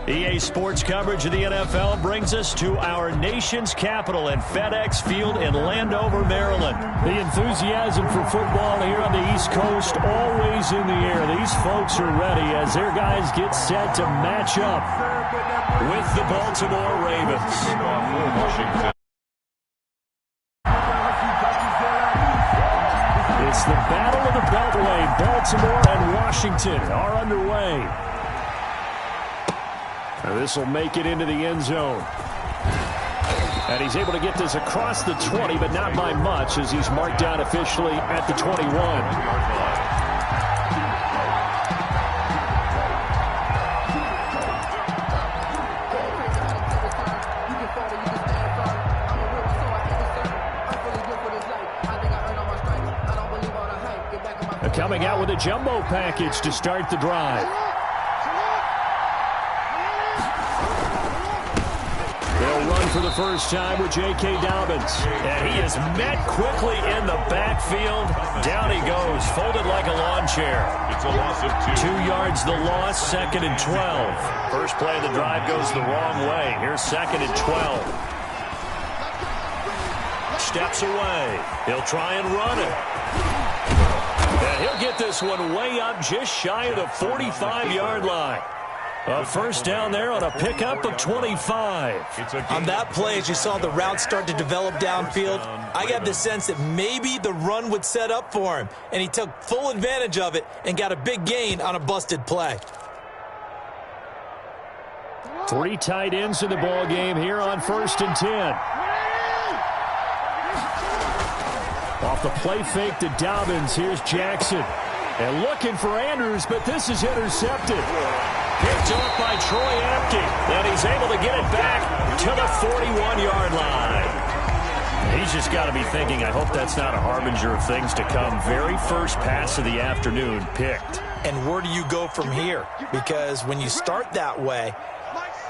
EA Sports coverage of the NFL brings us to our nation's capital at FedEx Field in Landover, Maryland. The enthusiasm for football here on the East Coast always in the air. These folks are ready as their guys get set to match up with the Baltimore Ravens. It's the Battle of the Beltway. Baltimore and Washington are underway. This will make it into the end zone. And he's able to get this across the 20, but not by much as he's marked down officially at the 21. Coming out with a jumbo package to start the drive. They'll run for the first time with J.K. Dobbins. And he is met quickly in the backfield. Down he goes, folded like a lawn chair. It's a loss of 2. 2 yards the loss, 2nd and 12. First play of the drive goes the wrong way. Here's 2nd and 12. Steps away. He'll try and run it. And he'll get this one way up just shy of the 45-yard line. A first down there on a pickup of 25. On that play, as you saw the route start to develop downfield, I got the sense that maybe the run would set up for him, and he took full advantage of it and got a big gain on a busted play. 3 tight ends in the ball game here on 1st and 10. Off the play fake to Dobbins, here's Jackson. And looking for Andrews, but this is intercepted. Picked up by Troy Apke. And he's able to get it back to the 41-yard line. He's just got to be thinking, I hope that's not a harbinger of things to come. Very first pass of the afternoon picked. And where do you go from here? Because when you start that way,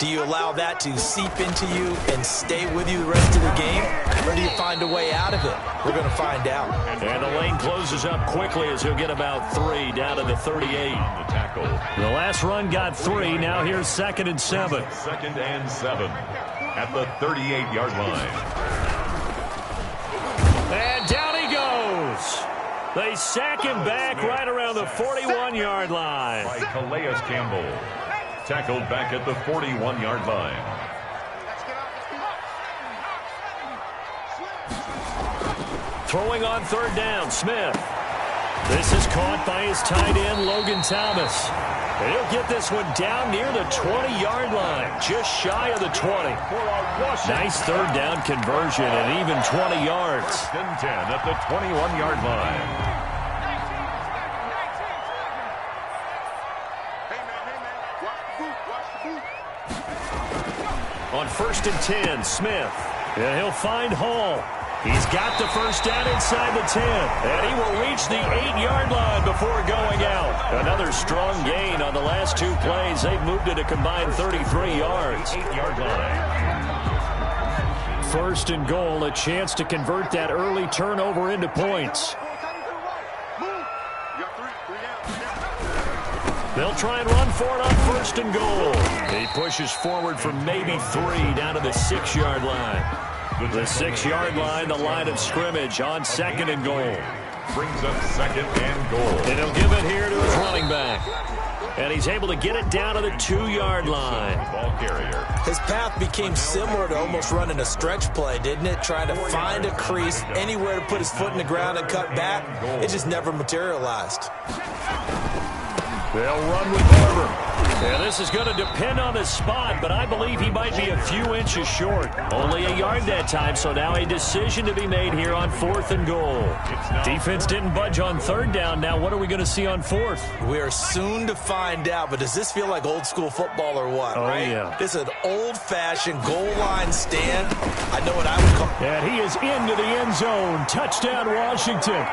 do you allow that to seep into you and stay with you the rest of the game? Or do you find a way out of it? We're going to find out. And the lane closes up quickly as he'll get about 3 down to the 38. The last run got 3. Now here's 2nd and 7. 2nd and 7 at the 38-yard line. And down he goes. They sack him back right around the 41-yard line. By Calais Campbell. Tackled back at the 41-yard line. Throwing on 3rd down, Smith. This is caught by his tight end, Logan Thomas. And he'll get this one down near the 20-yard line, just shy of the 20. Nice 3rd down conversion and even 20 yards. 1st and 10 at the 21-yard line. On 1st and 10, Smith. And he'll find Hall. He's got the first down inside the 10. And he will reach the 8-yard line before going out. Another strong gain on the last 2 plays. They've moved it a combined 33 yards. 8-yard line. 1st and goal, a chance to convert that early turnover into points. They'll try and run for it on 1st and goal. He pushes forward for maybe 3 down to the 6-yard line. The 6-yard line, the line of scrimmage on 2nd and goal. Brings up 2nd and goal. And he'll give it here to his running back. And he's able to get it down to the 2-yard line. Ball carrier. His path became similar to almost running a stretch play, didn't it? Trying to find a crease, anywhere to put his foot in the ground and cut back. It just never materialized. They'll run with Barber. Yeah, this is going to depend on the spot, but I believe he might be a few inches short. Only a yard that time, so now a decision to be made here on 4th and goal. Defense didn't budge on 3rd down. Now what are we going to see on 4th? We are soon to find out, but does this feel like old school football or what? Oh, right? Yeah. This is an old-fashioned goal line stand. I know what I would call. And he is into the end zone. Touchdown, Washington.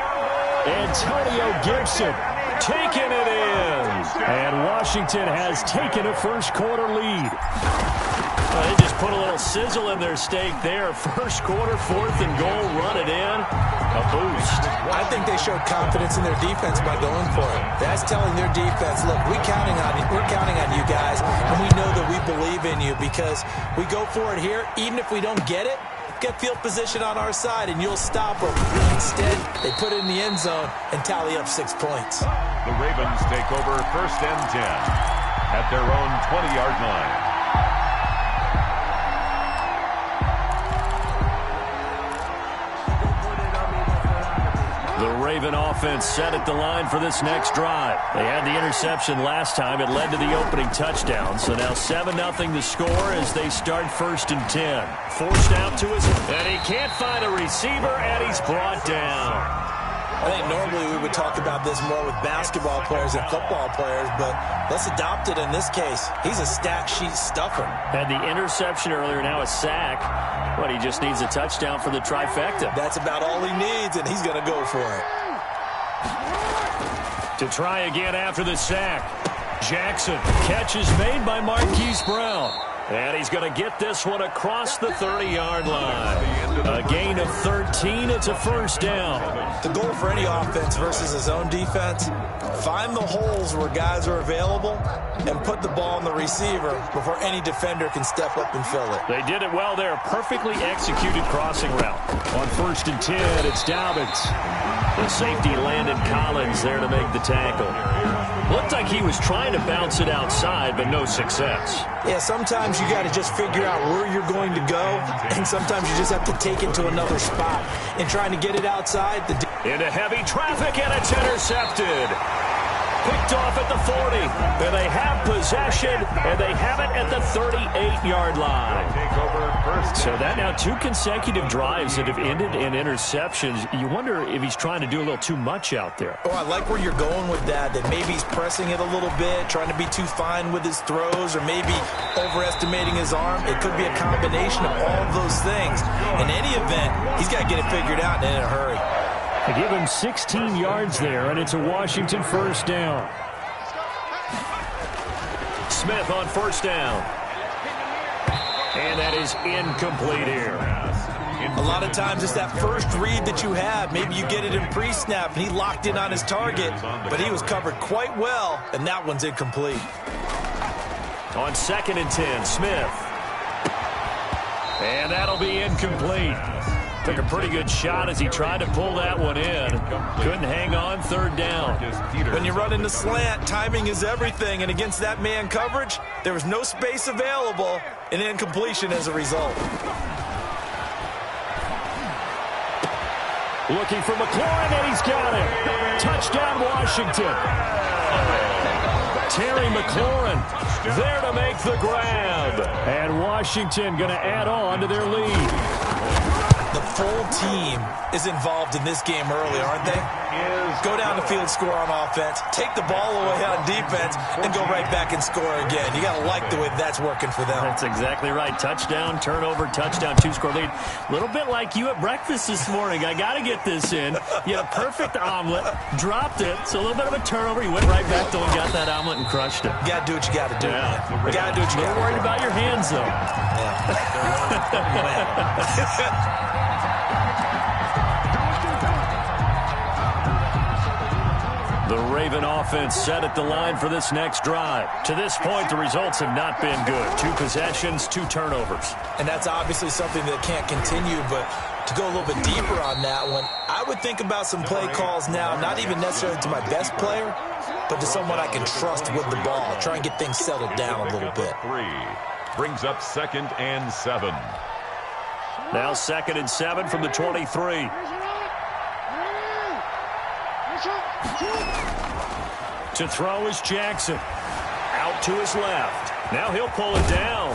Antonio Gibson taking it in. And Washington has taken a first-quarter lead. Well, they just put a little sizzle in their steak there. First quarter, 4th and goal, run it in. A boost. I think they showed confidence in their defense by going for it. That's telling their defense, look, we're counting on you guys, and we know that we believe in you because we go for it here. Even if we don't get it, get field position on our side, and you'll stop them. Instead, they put it in the end zone and tally up 6 points. The Ravens take over 1st and 10 at their own 20-yard line. The Raven offense set at the line for this next drive. They had the interception last time. It led to the opening touchdown. So now 7-0 the score as they start 1st and 10. Forced out to his... And he can't find a receiver, and he's brought down. I think normally we would talk about this more with basketball players and football players, but let's adopt it in this case. He's a stack sheet stuffer. Had the interception earlier, now a sack. But he just needs a touchdown for the trifecta. That's about all he needs, and he's going to go for it. To try again after the sack. Jackson. Catch is made by Marquise Brown. And he's going to get this one across the 30-yard line. A gain of 13. It's a 1st down. The goal for any offense versus his own defense, find the holes where guys are available and put the ball in the receiver before any defender can step up and fill it. They did it well there. Perfectly executed crossing route. On 1st and 10, it's Dobbins. The safety Landon Collins there to make the tackle. Looked like he was trying to bounce it outside, but no success. Yeah, sometimes you got to just figure out where you're going to go, and sometimes you just have to take it to another spot. And trying to get it outside. Into heavy traffic, and it's intercepted. Picked off at the 40. And they have possession, and they have it at the 38-yard line. So that now 2 consecutive drives that have ended in interceptions. You wonder if he's trying to do a little too much out there. Oh, I like where you're going with that maybe he's pressing it a little bit, trying to be too fine with his throws, or maybe overestimating his arm. It could be a combination of all of those things. In any event, he's got to get it figured out and in a hurry. They give him 16 yards there, and it's a Washington 1st down. Smith on 1st down. And that is incomplete here. A lot of times it's that first read that you have. Maybe you get it in pre-snap, and he locked in on his target, but he was covered quite well, and that one's incomplete. On 2nd and 10, Smith. And that'll be incomplete. Took a pretty good shot as he tried to pull that one in. Couldn't hang on, 3rd down. When you run in the slant, timing is everything, and against that man coverage, there was no space available, and incompletion as a result. Looking for McLaurin, and he's got it. Touchdown, Washington. Terry McLaurin there to make the grab. And Washington going to add on to their lead. The full team is involved in this game early, aren't they? Go down the field, score on offense, take the ball away on defense, and go right back and score again. You got to like the way that's working for them. That's exactly right. Touchdown, turnover, touchdown, 2-score lead. A little bit like you at breakfast this morning. I got to get this in. You had a perfect omelet, dropped it, so a little bit of a turnover. You went right back to and got that omelet and crushed it. You got to do what you got to do. Yeah. You got to do what you got to do. Worried about your hands, though. Yeah. The Raven offense set at the line for this next drive. To this point, the results have not been good. 2 possessions, 2 turnovers. And that's obviously something that can't continue, but to go a little bit deeper on that one, I would think about some play calls now, not even necessarily to my best player, but to someone I can trust with the ball. Try and get things settled down a little bit. 3 brings up 2nd and 7. Now 2nd and 7 from the 23. To throw is Jackson. Out to his left. Now he'll pull it down.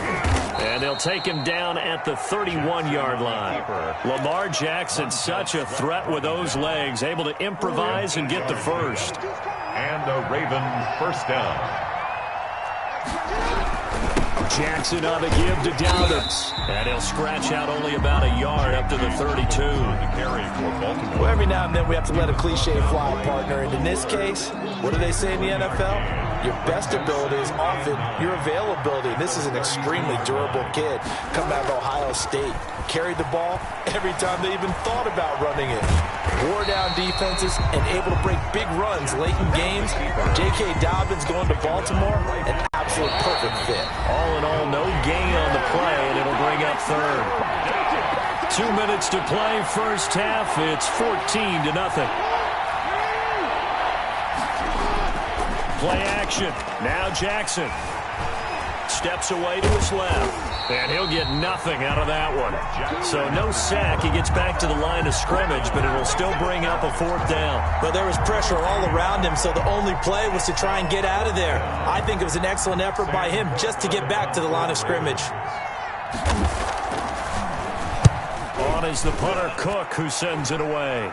And they'll take him down at the 31-yard line. Lamar Jackson, such a threat with those legs, able to improvise and get the first. And a Raven 1st down. Jackson on the give to Dobbins. And he'll scratch out only about a yard up to the 32. Well, every now and then we have to let a cliche fly, partner. And in this case, what do they say in the NFL? Your best ability is often your availability. This is an extremely durable kid coming out of Ohio State. Carried the ball every time they even thought about running it. Wore down defenses and able to break big runs late in games. J.K. Dobbins going to Baltimore, an absolute perfect fit. All in all, third. 2 minutes to play, first half. It's 14-0. Play action. Now Jackson steps away to his left. And he'll get nothing out of that one. So no sack. He gets back to the line of scrimmage, but it'll still bring up a fourth down. But there was pressure all around him, so the only play was to try and get out of there. I think it was an excellent effort by him just to get back to the line of scrimmage. On is the punter, Cook, who sends it away.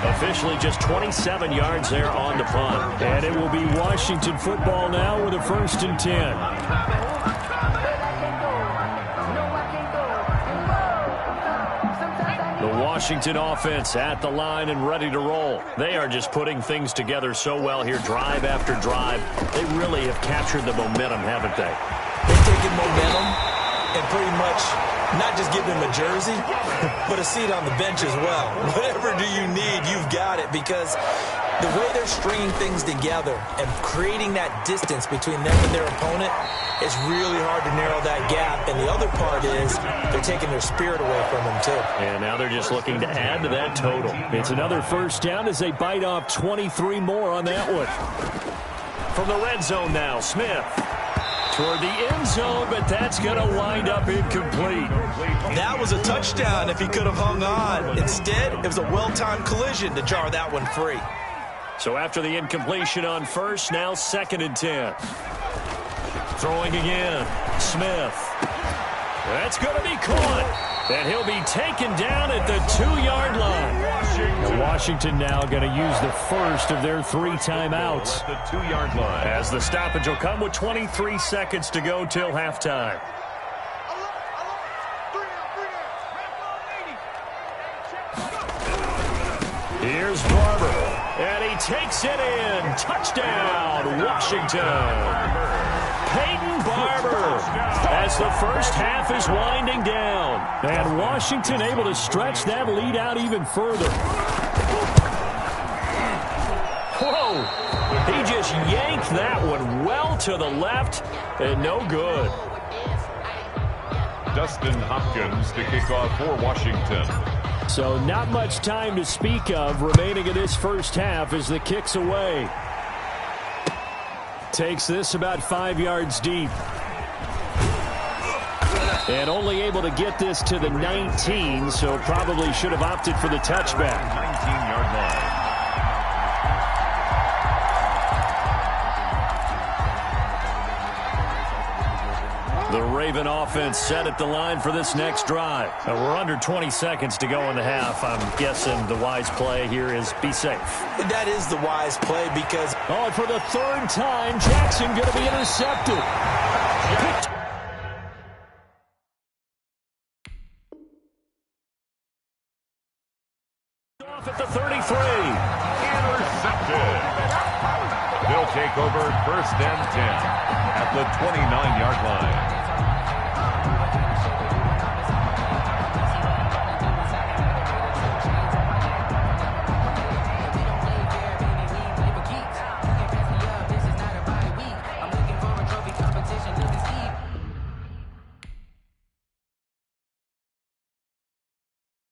Officially just 27 yards there on the punt. And it will be Washington football now with a 1st and 10. The Washington offense at the line and ready to roll. They are just putting things together so well here, drive after drive. They really have captured the momentum, haven't they? They've taken momentum and pretty much not just give him a jersey, but a seat on the bench as well. Whatever do you need, you've got it, because the way they're stringing things together and creating that distance between them and their opponent, it's really hard to narrow that gap. And the other part is they're taking their spirit away from them, too. And now they're just looking to add to that total. It's another first down as they bite off 23 more on that one. From the red zone now, Smith. Toward the end zone, but that's going to wind up incomplete. That was a touchdown if he could have hung on. Instead, it was a well-timed collision to jar that one free. So after the incompletion on first, now 2nd and 10. Throwing again, Smith. That's going to be caught. And he'll be taken down at the 2-yard line. And Washington now going to use the first of their 3 timeouts. The 2-yard line. As the stoppage will come with 23 seconds to go till halftime. Here's Barber. And he takes it in. Touchdown, Washington. Peyton Barber, as the first half is winding down. And Washington able to stretch that lead out even further. Whoa! He just yanked that one well to the left, and no good. Dustin Hopkins to kick off for Washington. So not much time to speak of remaining in this first half as the kick's away. Takes this about 5 yards deep. And only able to get this to the 19, so probably should have opted for the touchback. 19-yard line. The Raven offense set at the line for this next drive. We're under 20 seconds to go in the half. I'm guessing the wise play here is be safe. That is the wise play because... Oh, and for the 3rd time, Jackson going to be intercepted. Off at the 33. Intercepted. They'll take over 1st and 10 at the 29-yard line.